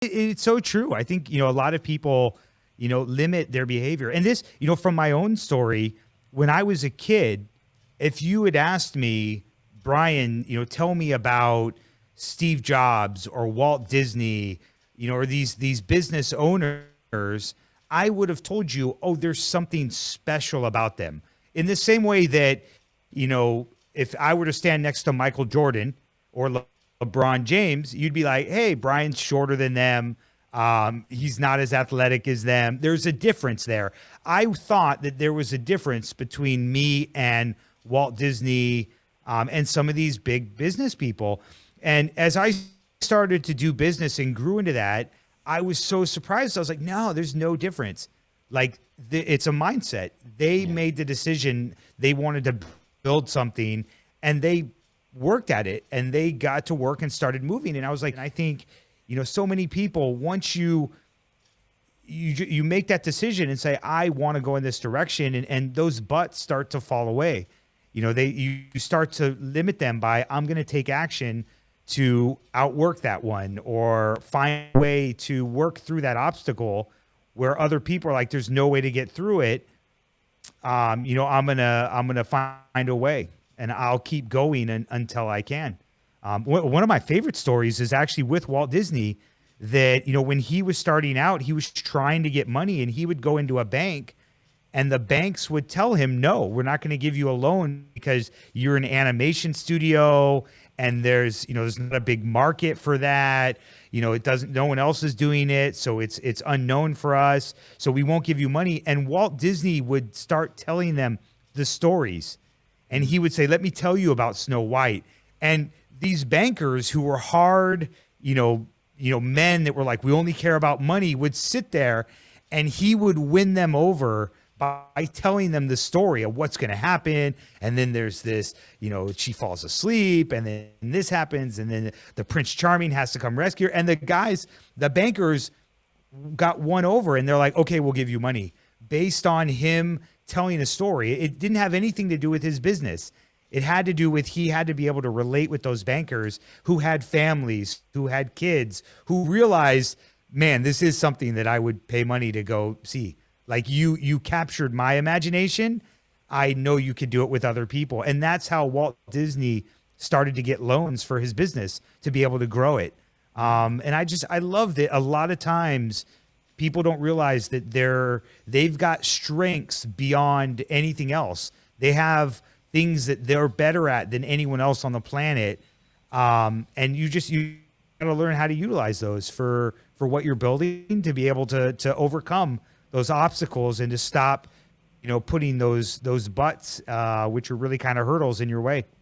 It's so true. I think, a lot of people, limit their behavior. And this, from my own story, when I was a kid, if you had asked me, Brian, tell me about Steve Jobs or Walt Disney, or these business owners, I would have told you, oh, there's something special about them. In the same way that, if I were to stand next to Michael Jordan or LeBron James, you'd be like, hey, Brian's shorter than them. He's not as athletic as them. There's a difference there. I thought that there was a difference between me and Walt Disney, and some of these big business people. And as I started to do business and grew into that, I was so surprised. I was like, no, there's no difference. Like it's a mindset. They made the decision. They wanted to build something and they worked at it and they got to work and started moving. And I was like, I think, so many people, once you make that decision and say, I want to go in this direction, and those buts start to fall away. You start to limit them by, I'm going to take action to outwork that one or find a way to work through that obstacle where other people are like, there's no way to get through it. I'm going to find a way and I'll keep going until I can. One of my favorite stories is actually with Walt Disney that, when he was starting out, he was trying to get money and he would go into a bank and the banks would tell him, no, we're not going to give you a loan because you're an animation studio and there's not a big market for that. No one else is doing it. So it's unknown for us. So we won't give you money. And Walt Disney would start telling them the stories and he would say, let me tell you about Snow White. And these bankers who were hard, men that were like, we only care about money, would sit there and he would win them over by telling them the story of what's going to happen. And then there's this, she falls asleep and then this happens. And then the Prince Charming has to come rescue her. And the bankers got won over and they're like, okay, we'll give you money based on him telling a story. It didn't have anything to do with his business. It had to do with, he had to be able to relate with those bankers who had families, who had kids, who realized, man, this is something that I would pay money to go see. Like you captured my imagination. I know you could do it with other people. And that's how Walt Disney started to get loans for his business to be able to grow it. And I love that a lot of times people don't realize that they've got strengths beyond anything else. They have things that they're better at than anyone else on the planet. And you got to learn how to utilize those for what you're building to be able to overcome those obstacles and to stop, putting those butts, which are really kind of hurdles in your way.